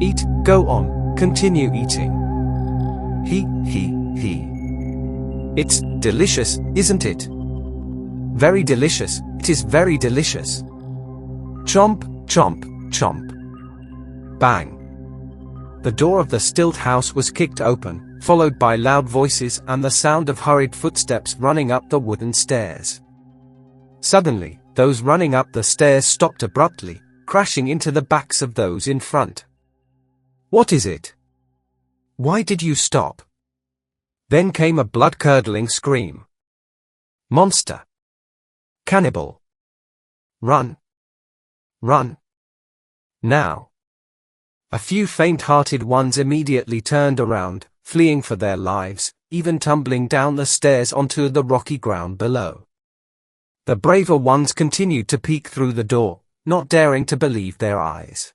Eat, go on, continue eating. He. It's delicious, isn't it? Very delicious, it is very delicious. Chomp, chomp, chomp. Bang. The door of the stilt house was kicked open, followed by loud voices and the sound of hurried footsteps running up the wooden stairs. Suddenly, those running up the stairs stopped abruptly, crashing into the backs of those in front. What is it? Why did you stop? Then came a blood-curdling scream. Monster. Cannibal. Run. Run. Now. A few faint-hearted ones immediately turned around, fleeing for their lives, even tumbling down the stairs onto the rocky ground below. The braver ones continued to peek through the door, not daring to believe their eyes.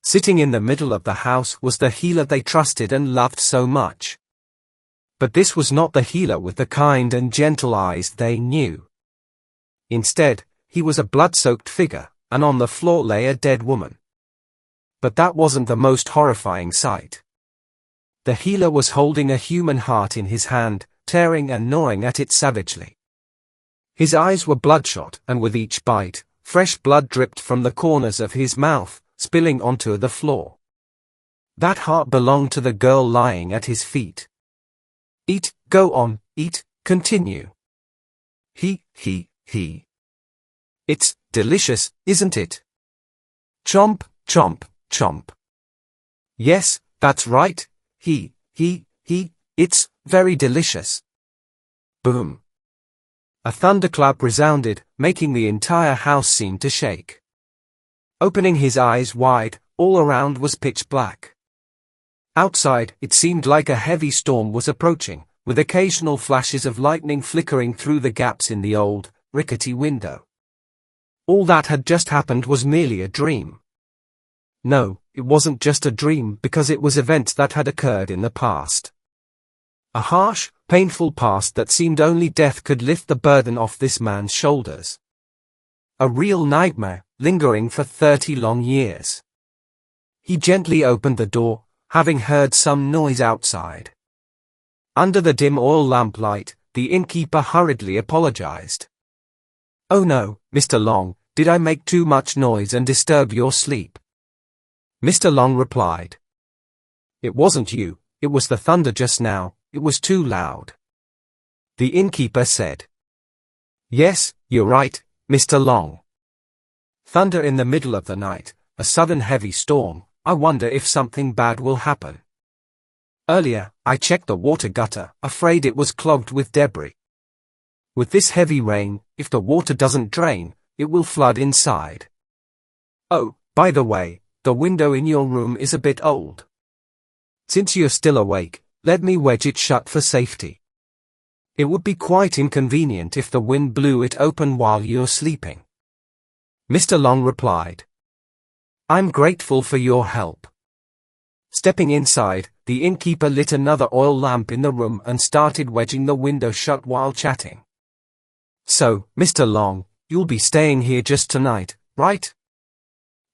Sitting in the middle of the house was the healer they trusted and loved so much. But this was not the healer with the kind and gentle eyes they knew. Instead, he was a blood-soaked figure, and on the floor lay a dead woman. But that wasn't the most horrifying sight. The healer was holding a human heart in his hand, tearing and gnawing at it savagely. His eyes were bloodshot, and with each bite, fresh blood dripped from the corners of his mouth, spilling onto the floor. That heart belonged to the girl lying at his feet. Eat, go on, eat, continue. He. It's delicious, isn't it? Chomp, chomp, chomp. Yes, that's right, it's very delicious. Boom. A thunderclap resounded, making the entire house seem to shake. Opening his eyes wide, all around was pitch black. Outside, it seemed like a heavy storm was approaching, with occasional flashes of lightning flickering through the gaps in the old, rickety window. All that had just happened was merely a dream. No, it wasn't just a dream because it was events that had occurred in the past. A harsh, painful past that seemed only death could lift the burden off this man's shoulders. A real nightmare, lingering for 30 long years. He gently opened the door, having heard some noise outside. Under the dim oil lamp light, the innkeeper hurriedly apologized. "Oh no, Mr. Long, did I make too much noise and disturb your sleep?" Mr. Long replied. "It wasn't you, it was the thunder just now, it was too loud." The innkeeper said. "Yes, you're right, Mr. Long. Thunder in the middle of the night, a sudden heavy storm, I wonder if something bad will happen. Earlier, I checked the water gutter, afraid it was clogged with debris. With this heavy rain, if the water doesn't drain, it will flood inside. Oh, by the way, the window in your room is a bit old. Since you're still awake, let me wedge it shut for safety. It would be quite inconvenient if the wind blew it open while you're sleeping." Mr. Long replied. "I'm grateful for your help." Stepping inside, the innkeeper lit another oil lamp in the room and started wedging the window shut while chatting. "So, Mr. Long, you'll be staying here just tonight, right?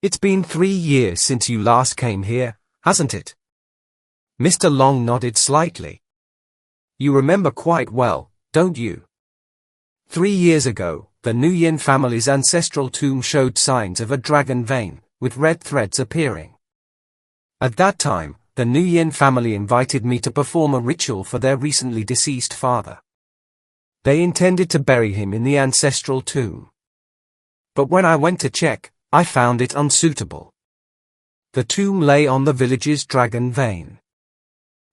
It's been 3 years since you last came here, hasn't it?" Mr. Long nodded slightly. "You remember quite well, don't you? 3 years ago, the Nguyen family's ancestral tomb showed signs of a dragon vein, with red threads appearing. At that time, the Nguyen family invited me to perform a ritual for their recently deceased father. They intended to bury him in the ancestral tomb. But when I went to check, I found it unsuitable. The tomb lay on the village's dragon vein.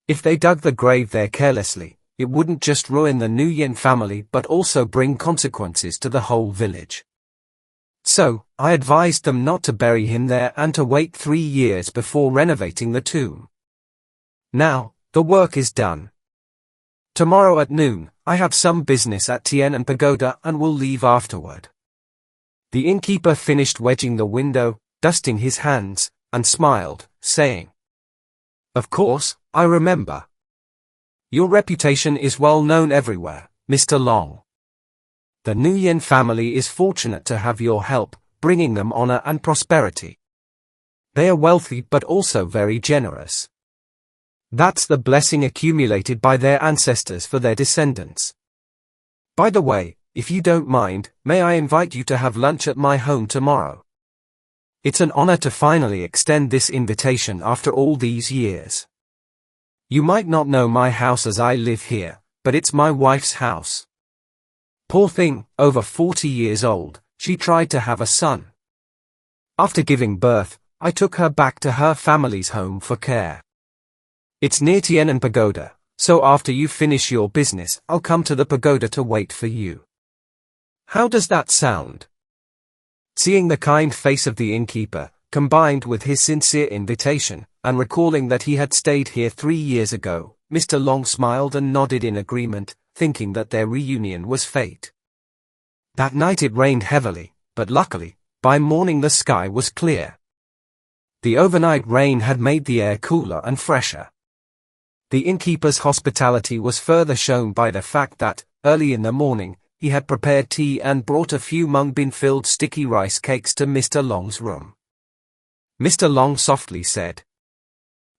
If they dug the grave there carelessly, it wouldn't just ruin the Nguyen family but also bring consequences to the whole village. So, I advised them not to bury him there and to wait 3 years before renovating the tomb. Now, the work is done. Tomorrow at noon, I have some business at Tian Pagoda and will leave afterward." The innkeeper finished wedging the window, dusting his hands, and smiled, saying, "Of course, I remember. Your reputation is well known everywhere, Mr. Long. The Nguyen family is fortunate to have your help, bringing them honor and prosperity. They are wealthy but also very generous. That's the blessing accumulated by their ancestors for their descendants. By the way, if you don't mind, may I invite you to have lunch at my home tomorrow? It's an honor to finally extend this invitation after all these years. You might not know my house as I live here, but it's my wife's house. Poor thing, over 40 years old, she tried to have a son. After giving birth, I took her back to her family's home for care. It's near Tian'an Pagoda, so after you finish your business, I'll come to the pagoda to wait for you. How does that sound? Seeing the kind face of the innkeeper, combined with his sincere invitation, and recalling that he had stayed here 3 years ago, Mr. Long smiled and nodded in agreement, thinking that their reunion was fate. That night it rained heavily, but luckily, by morning the sky was clear. The overnight rain had made the air cooler and fresher. The innkeeper's hospitality was further shown by the fact that, early in the morning, he had prepared tea and brought a few mung bean-filled sticky rice cakes to Mr. Long's room. Mr. Long softly said,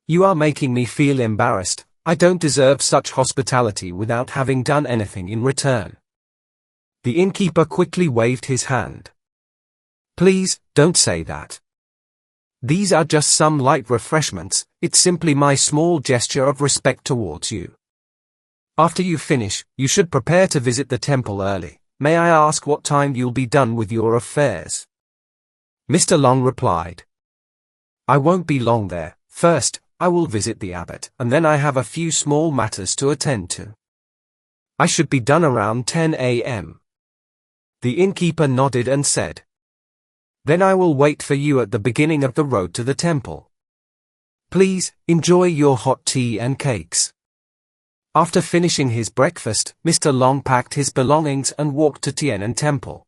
"You are making me feel embarrassed. I don't deserve such hospitality without having done anything in return." The innkeeper quickly waved his hand. "Please, don't say that. These are just some light refreshments, it's simply my small gesture of respect towards you. After you finish, you should prepare to visit the temple early. May I ask what time you'll be done with your affairs?" Mr. Long replied, "I won't be long there. First, I will visit the abbot, and then I have a few small matters to attend to. I should be done around 10 a.m. The innkeeper nodded and said, "Then I will wait for you at the beginning of the road to the temple. Please, enjoy your hot tea and cakes." After finishing his breakfast, Mr. Long packed his belongings and walked to Tian'an Temple.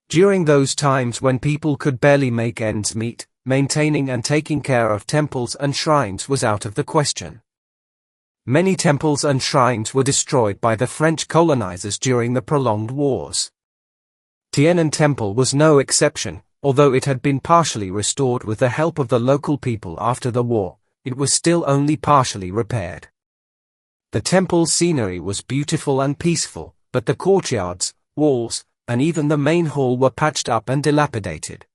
During those times when people could barely make ends meet, maintaining and taking care of temples and shrines was out of the question. Many temples and shrines were destroyed by the French colonizers during the prolonged wars. Tian'an Temple was no exception. Although it had been partially restored with the help of the local people after the war, it was still only partially repaired. The temple's scenery was beautiful and peaceful, but the courtyards, walls, and even the main hall were patched up and dilapidated.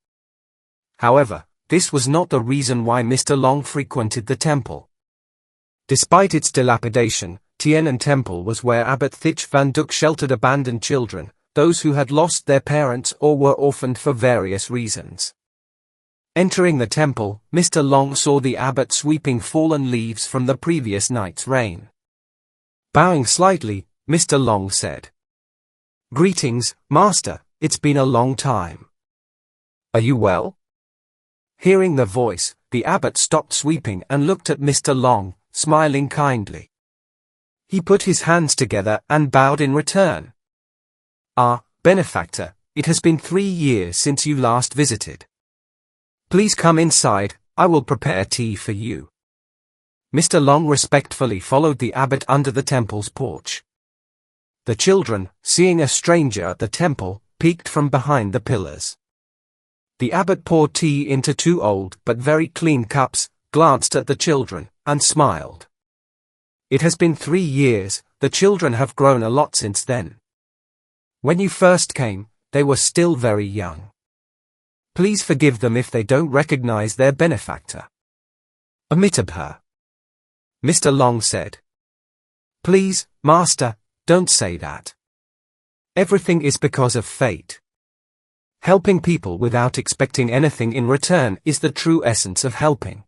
However, this was not the reason why Mr. Long frequented the temple. Despite its dilapidation, Tian'an Temple was where Abbot Thich Van Dyck sheltered abandoned children, those who had lost their parents or were orphaned for various reasons. Entering the temple, Mr. Long saw the abbot sweeping fallen leaves from the previous night's rain. Bowing slightly, Mr. Long said, "Greetings, Master, it's been a long time. Are you well?" Hearing the voice, the abbot stopped sweeping and looked at Mr. Long, smiling kindly. He put his hands together and bowed in return. "Ah, benefactor, it has been 3 years since you last visited. Please come inside, I will prepare tea for you." Mr. Long respectfully followed the abbot under the temple's porch. The children, seeing a stranger at the temple, peeked from behind the pillars. The abbot poured tea into 2 old but very clean cups, glanced at the children, and smiled. "It has been 3 years, the children have grown a lot since then. When you first came, they were still very young. Please forgive them if they don't recognize their benefactor." "Amitabha," Mr. Long said. "Please, Master, don't say that. Everything is because of fate. Helping people without expecting anything in return is the true essence of helping.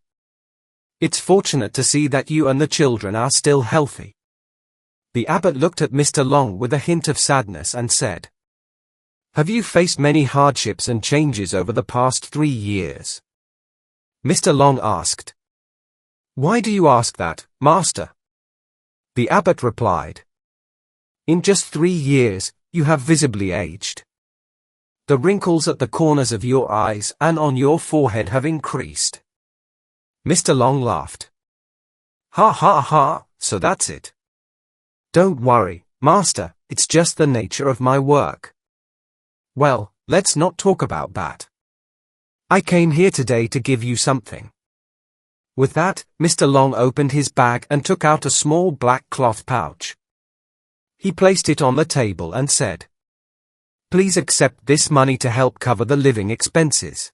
It's fortunate to see that you and the children are still healthy." The abbot looked at Mr. Long with a hint of sadness and said, "Have you faced many hardships and changes over the past 3 years?" Mr. Long asked. "Why do you ask that, Master?" The abbot replied, "In just 3 years, you have visibly aged. The wrinkles at the corners of your eyes and on your forehead have increased." Mr. Long laughed. "Ha ha ha, so that's it. Don't worry, Master, it's just the nature of my work." "Well, let's not talk about that. I came here today to give you something. With that, Mr. Long opened his bag and took out a small black cloth pouch. He placed it on the table and said, "Please accept this money to help cover the living expenses."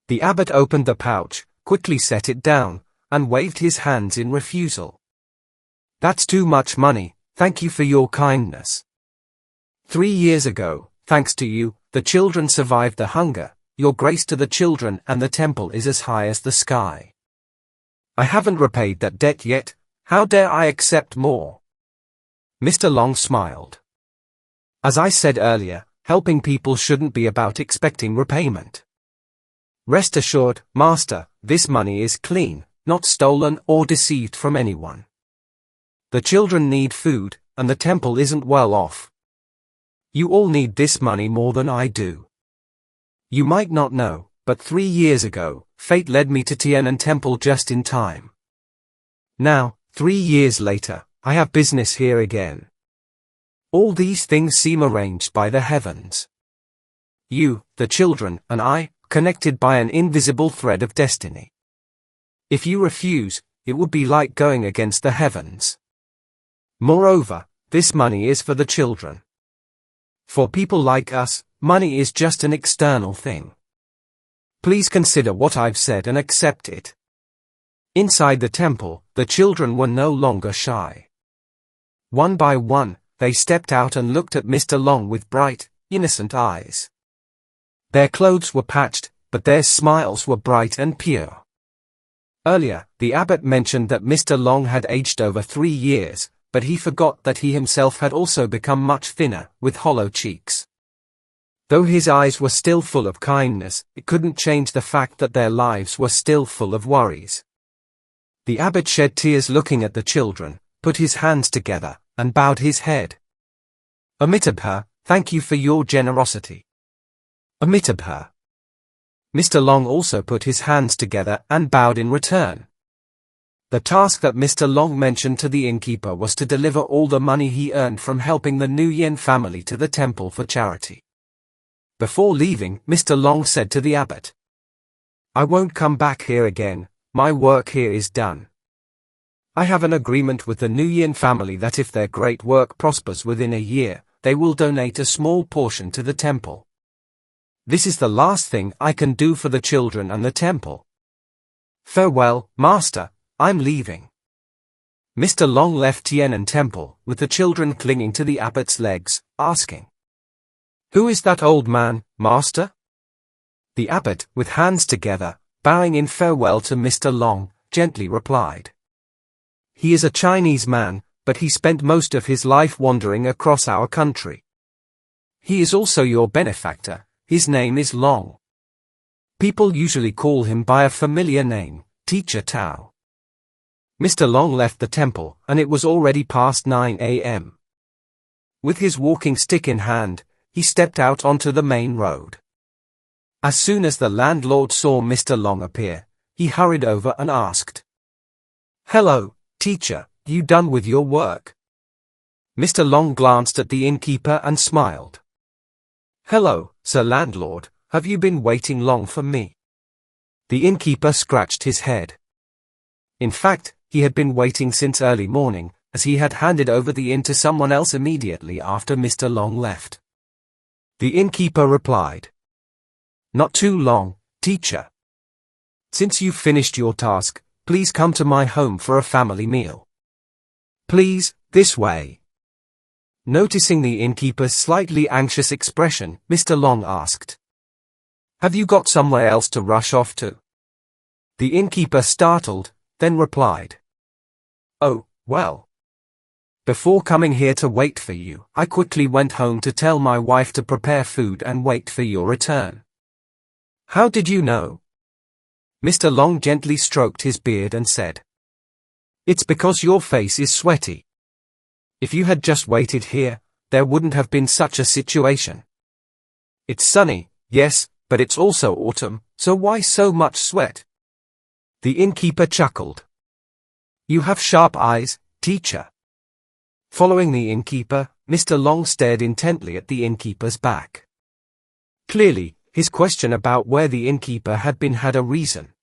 The abbot opened the pouch, quickly set it down, and waved his hands in refusal. "That's too much money, thank you for your kindness. 3 years ago, thanks to you, the children survived the hunger. Your grace to the children and the temple is as high as the sky. I haven't repaid that debt yet, how dare I accept more?" Mr. Long smiled. "As I said earlier, helping people shouldn't be about expecting repayment. Rest assured, Master, this money is clean, not stolen or deceived from anyone. The children need food, and the temple isn't well off. You all need this money more than I do. You might not know, but 3 years ago, fate led me to Tian'an Temple just in time. Now, 3 years later, I have business here again. All these things seem arranged by the heavens. You, the children, and I, connected by an invisible thread of destiny. If you refuse, it would be like going against the heavens. Moreover, this money is for the children. For people like us, money is just an external thing. Please consider what I've said and accept it." Inside the temple, the children were no longer shy. One by one, they stepped out and looked at Mr. Long with bright, innocent eyes. Their clothes were patched, but their smiles were bright and pure. Earlier, the abbot mentioned that Mr. Long had aged over 3 years, but he forgot that he himself had also become much thinner, with hollow cheeks. Though his eyes were still full of kindness, it couldn't change the fact that their lives were still full of worries. The abbot shed tears looking at the children, put his hands together, and bowed his head. "Amitabha, thank you for your generosity." "Amitabha." Mr. Long also put his hands together and bowed in return. The task that Mr. Long mentioned to the innkeeper was to deliver all the money he earned from helping the Nguyen family to the temple for charity. Before leaving, Mr. Long said to the abbot, "I won't come back here again, my work here is done. I have an agreement with the Nguyen family that if their great work prospers within a year, they will donate a small portion to the temple. This is the last thing I can do for the children and the temple. Farewell, Master, I'm leaving." Mr. Long left Tian'an Temple, with the children clinging to the abbot's legs, asking, "Who is that old man, Master?" The abbot, with hands together, bowing in farewell to Mr. Long, gently replied, "He is a Chinese man, but he spent most of his life wandering across our country. He is also your benefactor, his name is Long. People usually call him by a familiar name, Teacher Tao." Mr. Long left the temple, and it was already past 9 a.m. With his walking stick in hand, he stepped out onto the main road. As soon as the landlord saw Mr. Long appear, he hurried over and asked, "Hello, teacher, you done with your work?" Mr. Long glanced at the innkeeper and smiled. "Hello, Sir Landlord, have you been waiting long for me?" The innkeeper scratched his head. In fact, he had been waiting since early morning, as he had handed over the inn to someone else immediately after Mr. Long left. The innkeeper replied, "Not too long, teacher. Since you've finished your task, please come to my home for a family meal. Please, this way." Noticing the innkeeper's slightly anxious expression, Mr. Long asked, "Have you got somewhere else to rush off to?" The innkeeper startled, then replied, "Oh, well. Before coming here to wait for you, I quickly went home to tell my wife to prepare food and wait for your return." "How did you know?" Mr. Long gently stroked his beard and said, "It's because your face is sweaty. If you had just waited here, there wouldn't have been such a situation. It's sunny, yes, but it's also autumn, so why so much sweat?" The innkeeper chuckled. "You have sharp eyes, teacher." Following the innkeeper, Mr. Long stared intently at the innkeeper's back. Clearly, His question about where the innkeeper had been had a reason.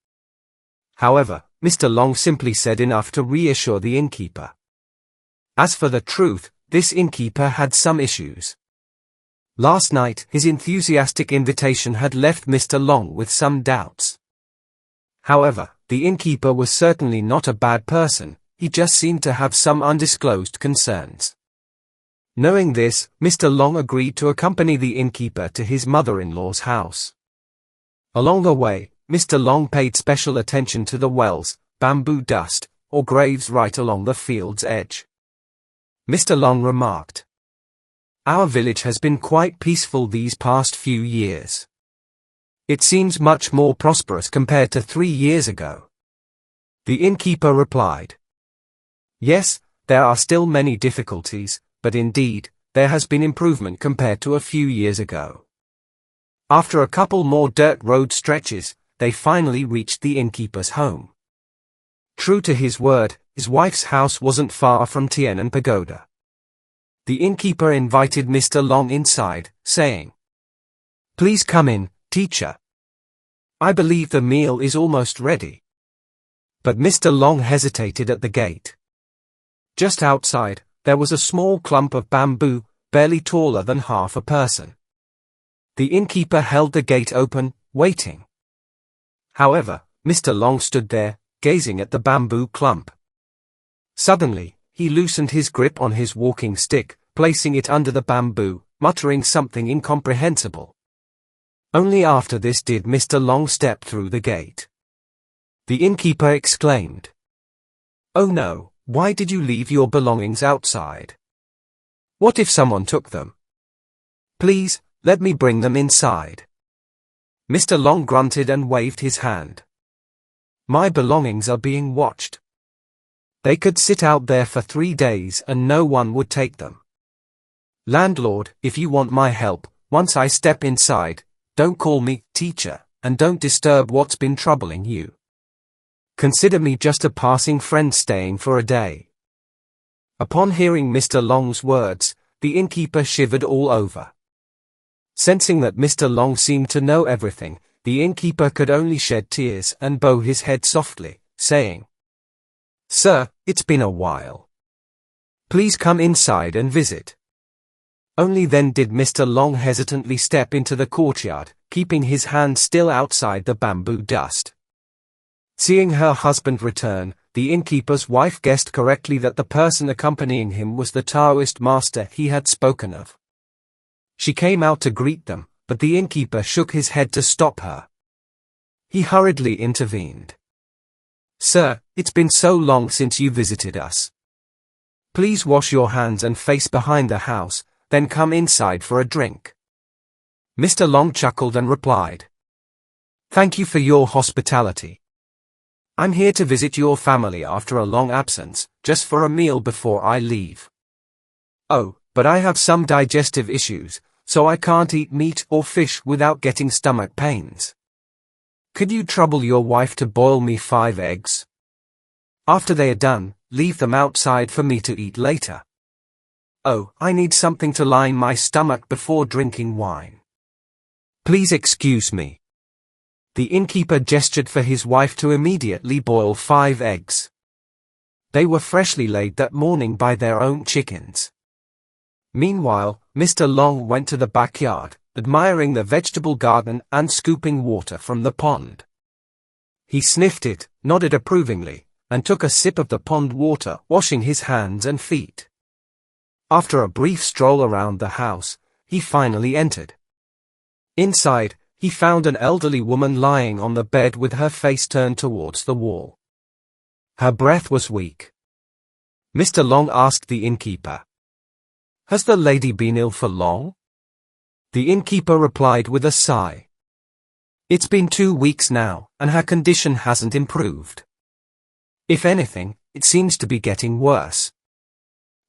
However, Mr. Long simply said enough to reassure the innkeeper. As for the truth, this innkeeper had some issues. Last night, his enthusiastic invitation had left Mr. Long with some doubts. However, the innkeeper was certainly not a bad person, he just seemed to have some undisclosed concerns. Knowing this, Mr. Long agreed to accompany the innkeeper to his mother-in-law's house. Along the way, Mr. Long paid special attention to the wells, bamboo dust, or graves right along the field's edge. Mr. Long remarked, "Our village has been quite peaceful these past few years. It seems much more prosperous compared to 3 years ago." The innkeeper replied, "Yes, there are still many difficulties, but indeed, there has been improvement compared to a few years ago." After a couple more dirt road stretches, they finally reached the innkeeper's home. True to his word, his wife's house wasn't far from Tianan Pagoda. The innkeeper invited Mr. Long inside, saying, "Please come in, teacher. I believe the meal is almost ready." But Mr. Long hesitated at the gate. Just outside, there was a small clump of bamboo, barely taller than half a person. The innkeeper held the gate open, waiting. However, Mr. Long stood there, gazing at the bamboo clump. Suddenly, he loosened his grip on his walking stick, placing it under the bamboo, muttering something incomprehensible. Only after this did Mr. Long step through the gate. The innkeeper exclaimed, "Oh no, why did you leave your belongings outside? What if someone took them? Please, let me bring them inside." Mr. Long grunted and waved his hand. "My belongings are being watched. They could sit out there for 3 days and no one would take them. Landlord, if you want my help, once I step inside, don't call me teacher, and don't disturb what's been troubling you. Consider me just a passing friend staying for a day." Upon hearing Mr. Long's words, the innkeeper shivered all over. Sensing that Mr. Long seemed to know everything, the innkeeper could only shed tears and bow his head softly, saying, "Sir, it's been a while. Please come inside and visit." Only then did Mr. Long hesitantly step into the courtyard, keeping his hand still outside the bamboo dust. Seeing her husband return, the innkeeper's wife guessed correctly that the person accompanying him was the Taoist master he had spoken of. She came out to greet them, but the innkeeper shook his head to stop her. He hurriedly intervened. "Sir, it's been so long since you visited us. Please wash your hands and face behind the house, then come inside for a drink." Mr. Long chuckled and replied, "Thank you for your hospitality. I'm here to visit your family after a long absence, just for a meal before I leave. Oh, but I have some digestive issues, so I can't eat meat or fish without getting stomach pains. Could you trouble your wife to boil me 5 eggs? After they are done, leave them outside for me to eat later. Oh, I need something to line my stomach before drinking wine. Please excuse me." The innkeeper gestured for his wife to immediately boil 5 eggs. They were freshly laid that morning by their own chickens. Meanwhile, Mr. Long went to the backyard, admiring the vegetable garden and scooping water from the pond. He sniffed it, nodded approvingly, and took a sip of the pond water, washing his hands and feet. After a brief stroll around the house, he finally entered. Inside, he found an elderly woman lying on the bed with her face turned towards the wall. Her breath was weak. Mr. Long asked the innkeeper, "Has the lady been ill for long?" The innkeeper replied with a sigh, "It's been 2 weeks now, and her condition hasn't improved. If anything, it seems to be getting worse.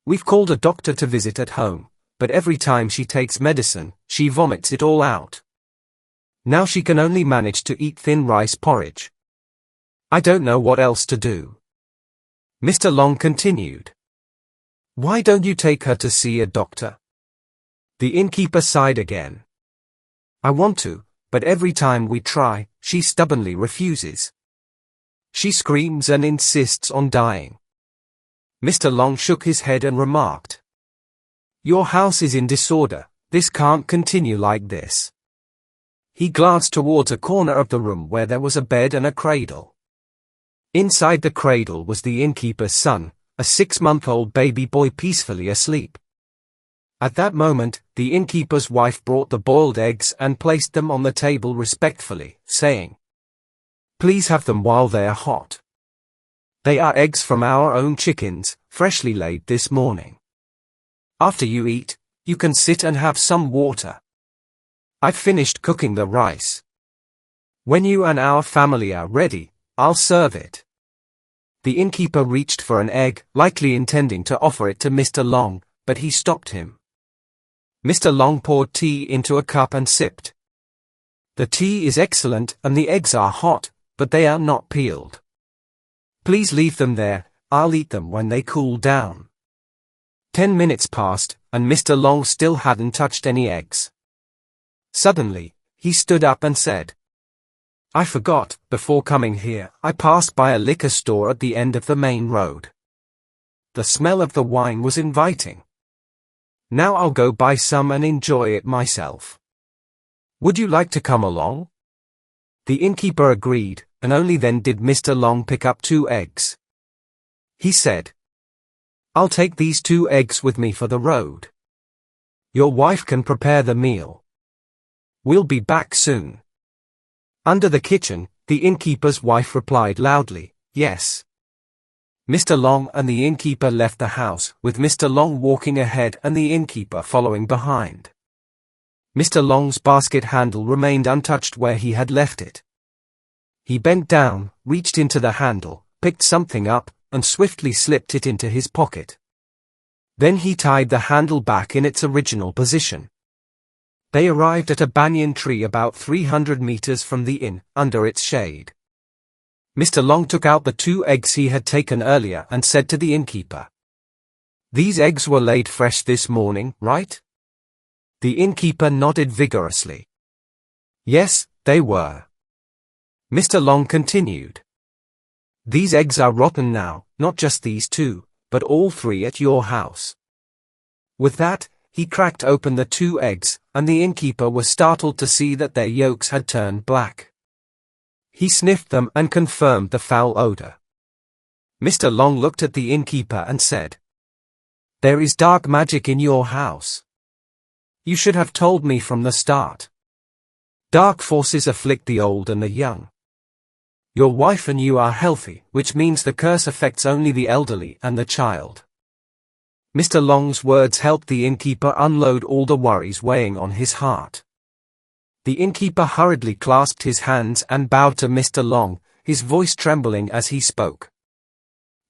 We've called a doctor to visit at home, but every time she takes medicine, she vomits it all out. Now she can only manage to eat thin rice porridge. I don't know what else to do." Mr. Long continued, "Why don't you take her to see a doctor?" The innkeeper sighed again. "I want to, but every time we try, she stubbornly refuses. She screams and insists on dying. Mr. Long shook his head and remarked, "Your house is in disorder, this can't continue like this." He glanced towards a corner of the room where there was a bed and a cradle. Inside the cradle was the innkeeper's son, a 6-month-old baby boy peacefully asleep. At that moment, the innkeeper's wife brought the boiled eggs and placed them on the table respectfully, saying, "Please have them while they are hot. They are eggs from our own chickens, freshly laid this morning. After you eat, you can sit and have some water. I've finished cooking the rice. When you and our family are ready, I'll serve it." The innkeeper reached for an egg, likely intending to offer it to Mr. Long, but he stopped him. Mr. Long poured tea into a cup and sipped. "The tea is excellent and the eggs are hot, but they are not peeled. Please leave them there, I'll eat them when they cool down." 10 minutes passed, and Mr. Long still hadn't touched any eggs. Suddenly, he stood up and said, "I forgot, before coming here, I passed by a liquor store at the end of the main road. The smell of the wine was inviting. Now I'll go buy some and enjoy it myself. Would you like to come along?" The innkeeper agreed, and only then did Mr. Long pick up 2 eggs. He said, "I'll take these 2 eggs with me for the road. Your wife can prepare the meal. We'll be back soon." Under the kitchen, the innkeeper's wife replied loudly, "Yes." Mr. Long and the innkeeper left the house, with Mr. Long walking ahead and the innkeeper following behind. Mr. Long's basket handle remained untouched where he had left it. He bent down, reached into the handle, picked something up, and swiftly slipped it into his pocket. Then he tied the handle back in its original position. They arrived at a banyan tree about 300 meters from the inn, under its shade. Mr. Long took out the 2 eggs he had taken earlier and said to the innkeeper, "These eggs were laid fresh this morning, right?" The innkeeper nodded vigorously. "Yes, they were." Mr. Long continued, "These eggs are rotten now, not just these 2, but all 3 at your house." With that, he cracked open the 2 eggs, and the innkeeper was startled to see that their yolks had turned black. He sniffed them and confirmed the foul odor. Mr. Long looked at the innkeeper and said, "There is dark magic in your house. You should have told me from the start. Dark forces afflict the old and the young. Your wife and you are healthy, which means the curse affects only the elderly and the child." Mr. Long's words helped the innkeeper unload all the worries weighing on his heart. The innkeeper hurriedly clasped his hands and bowed to Mr. Long, his voice trembling as he spoke.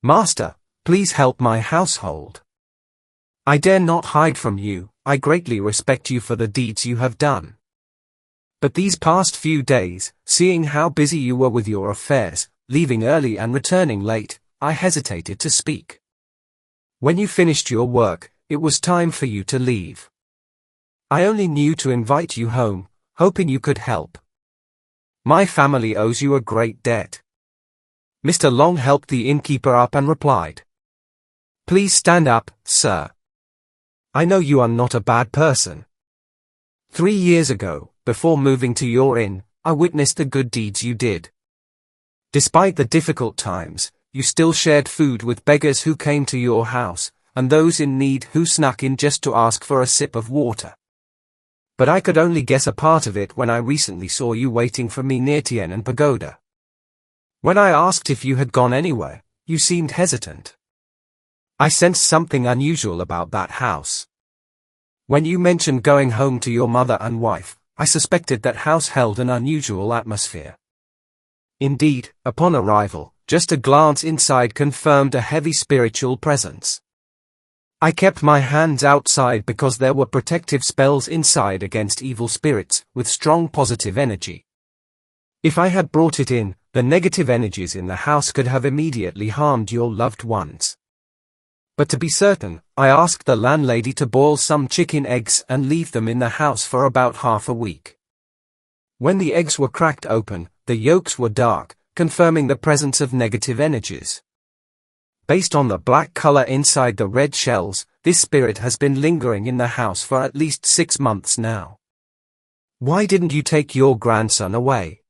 "Master, please help my household. I dare not hide from you, I greatly respect you for the deeds you have done. But these past few days, seeing how busy you were with your affairs, leaving early and returning late, I hesitated to speak. When you finished your work, it was time for you to leave. I only knew to invite you home, hoping you could help. My family owes you a great debt." Mr. Long helped the innkeeper up and replied, "Please stand up, sir. I know you are not a bad person. 3 years ago, before moving to your inn, I witnessed the good deeds you did. Despite the difficult times, you still shared food with beggars who came to your house, and those in need who snuck in just to ask for a sip of water. But I could only guess a part of it when I recently saw you waiting for me near Tian'an Pagoda. When I asked if you had gone anywhere, you seemed hesitant. I sensed something unusual about that house. When you mentioned going home to your mother and wife, I suspected that house held an unusual atmosphere. Indeed, upon arrival, just a glance inside confirmed a heavy spiritual presence. I kept my hands outside because there were protective spells inside against evil spirits, with strong positive energy. If I had brought it in, the negative energies in the house could have immediately harmed your loved ones. But to be certain, I asked the landlady to boil some chicken eggs and leave them in the house for about half a week. When the eggs were cracked open, the yolks were dark, confirming the presence of negative energies. Based on the black color inside the red shells, this spirit has been lingering in the house for at least 6 months now. Why didn't you take your grandson away?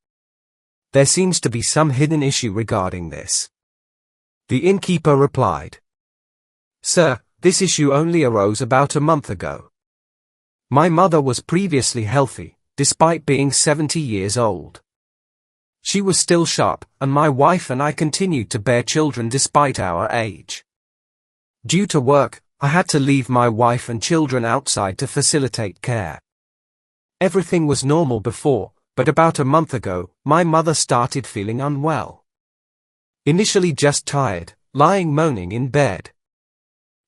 There seems to be some hidden issue regarding this. The innkeeper replied. Sir, this issue only arose about a month ago. My mother was previously healthy, despite being 70 years old. She was still sharp, and my wife and I continued to bear children despite our age. Due to work, I had to leave my wife and children outside to facilitate care. Everything was normal before, but about a month ago, my mother started feeling unwell. Initially just tired, lying moaning in bed.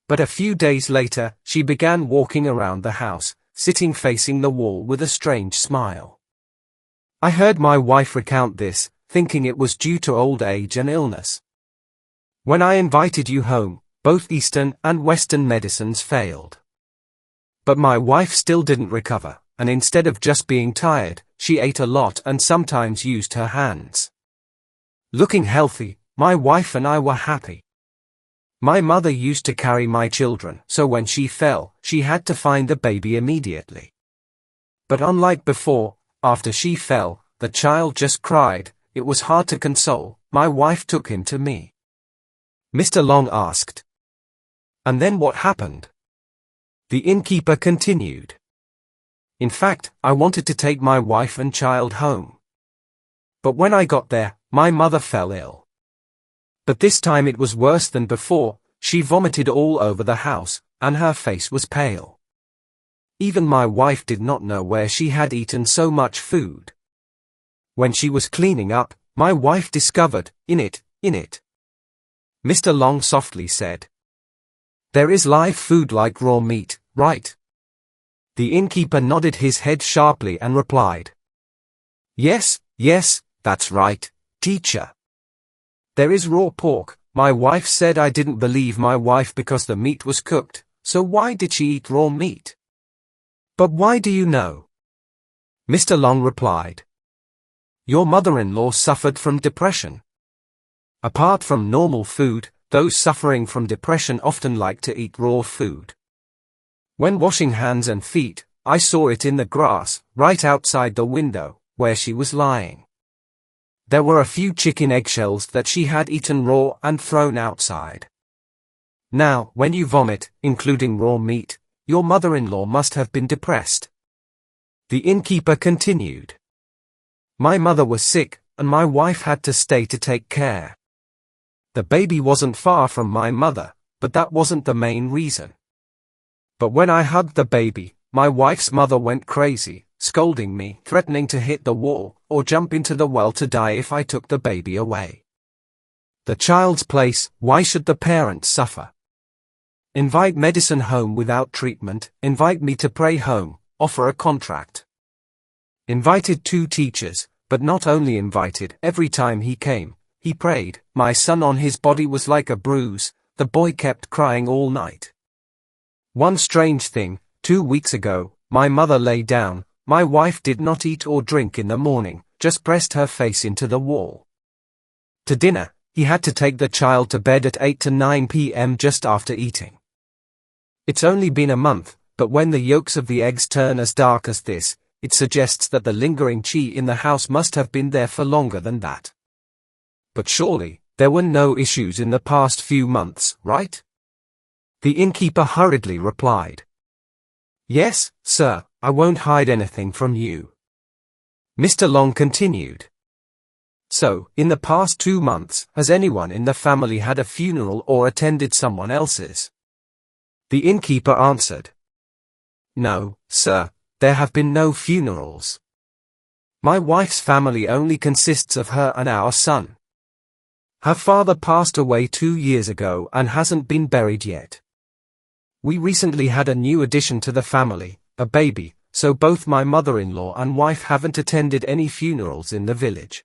But a few days later, she began walking around the house, sitting facing the wall with a strange smile. I heard my wife recount this, thinking it was due to old age and illness. When I invited you home, both Eastern and Western medicines failed. But my wife still didn't recover, and instead of just being tired, she ate a lot and sometimes used her hands. Looking healthy, my wife and I were happy. My mother used to carry my children, so when she fell, she had to find the baby immediately. But unlike before, after she fell, the child just cried. It was hard to console. My wife took him to me. Mr. Long asked. And then what happened? The innkeeper continued. In fact, I wanted to take my wife and child home. But when I got there, my mother fell ill. But this time it was worse than before. She vomited all over the house, and her face was pale. Even my wife did not know where she had eaten so much food. When she was cleaning up, my wife discovered, in it. Mr. Long softly said. There is live food like raw meat, right? The innkeeper nodded his head sharply and replied. Yes, that's right, teacher. There is raw pork. My wife said I didn't believe my wife because the meat was cooked, so why did she eat raw meat? But why do you know? Mr. Long replied. Your mother-in-law suffered from depression. Apart from normal food, those suffering from depression often like to eat raw food. When washing hands and feet, I saw it in the grass, right outside the window, where she was lying. There were a few chicken eggshells that she had eaten raw and thrown outside. Now, when you vomit, including raw meat, your mother-in-law must have been depressed. The innkeeper continued. My mother was sick, and my wife had to stay to take care. The baby wasn't far from my mother, but that wasn't the main reason. But when I hugged the baby, my wife's mother went crazy, scolding me, threatening to hit the wall, or jump into the well to die if I took the baby away. The child's place, why should the parents suffer? Invite medicine home without treatment, invite me to pray home, offer a contract. Invited 2 teachers, but not only invited, every time he came, he prayed. My son on his body was like a bruise, the boy kept crying all night. One strange thing, 2 weeks ago, my mother lay down, my wife did not eat or drink in the morning, just pressed her face into the wall. To dinner, he had to take the child to bed at 8 to 9 p.m. just after eating. It's only been a month, but when the yolks of the eggs turn as dark as this, it suggests that the lingering qi in the house must have been there for longer than that. But surely, there were no issues in the past few months, right? The innkeeper hurriedly replied. Yes, sir, I won't hide anything from you. Mr. Long continued. So, in the past 2 months, has anyone in the family had a funeral or attended someone else's? The innkeeper answered. No, sir, there have been no funerals. My wife's family only consists of her and our son. Her father passed away 2 years ago and hasn't been buried yet. We recently had a new addition to the family, a baby, so both my mother-in-law and wife haven't attended any funerals in the village.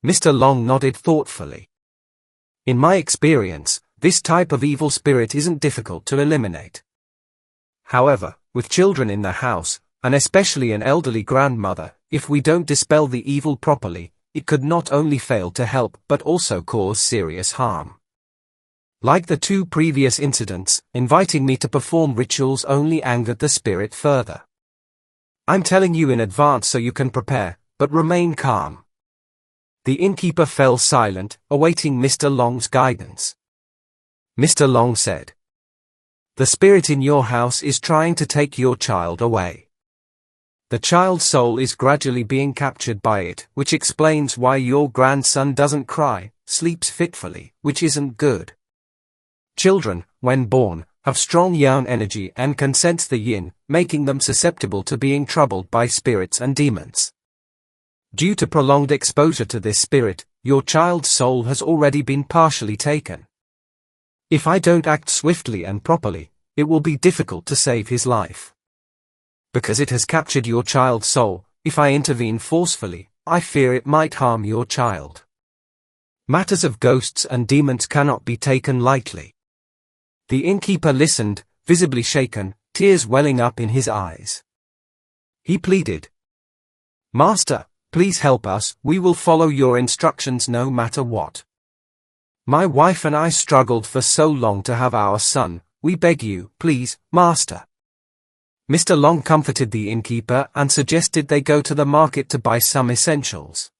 Mr. Long nodded thoughtfully. In my experience, this type of evil spirit isn't difficult to eliminate. However, with children in the house, and especially an elderly grandmother, if we don't dispel the evil properly, it could not only fail to help but also cause serious harm. Like the 2 previous incidents, inviting me to perform rituals only angered the spirit further. I'm telling you in advance so you can prepare, but remain calm. The innkeeper fell silent, awaiting Mr. Long's guidance. Mr. Long said, "The spirit in your house is trying to take your child away. The child's soul is gradually being captured by it, which explains why your grandson doesn't cry, sleeps fitfully, which isn't good. Children, when born, have strong yang energy and can sense the yin, making them susceptible to being troubled by spirits and demons. Due to prolonged exposure to this spirit, your child's soul has already been partially taken. If I don't act swiftly and properly, it will be difficult to save his life. Because it has captured your child's soul, if I intervene forcefully, I fear it might harm your child. Matters of ghosts and demons cannot be taken lightly." The innkeeper listened, visibly shaken, tears welling up in his eyes. He pleaded, "Master, please help us, we will follow your instructions no matter what. My wife and I struggled for so long to have our son, we beg you, please, Master." Mr. Long comforted the innkeeper and suggested they go to the market to buy some essentials.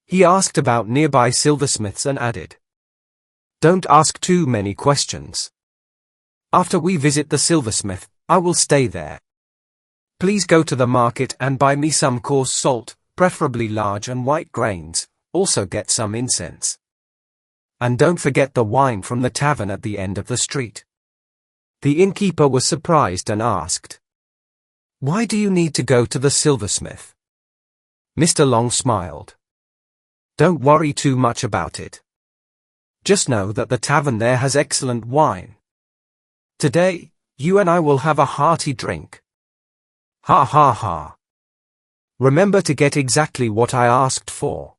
He asked about nearby silversmiths and added, "Don't ask too many questions. After we visit the silversmith, I will stay there. Please go to the market and buy me some coarse salt, preferably large and white grains, also get some incense. And don't forget the wine from the tavern at the end of the street." The innkeeper was surprised and asked, "Why do you need to go to the silversmith?" Mr. Long smiled. "Don't worry too much about it. Just know that the tavern there has excellent wine. Today, you and I will have a hearty drink. Ha ha ha. Remember to get exactly what I asked for."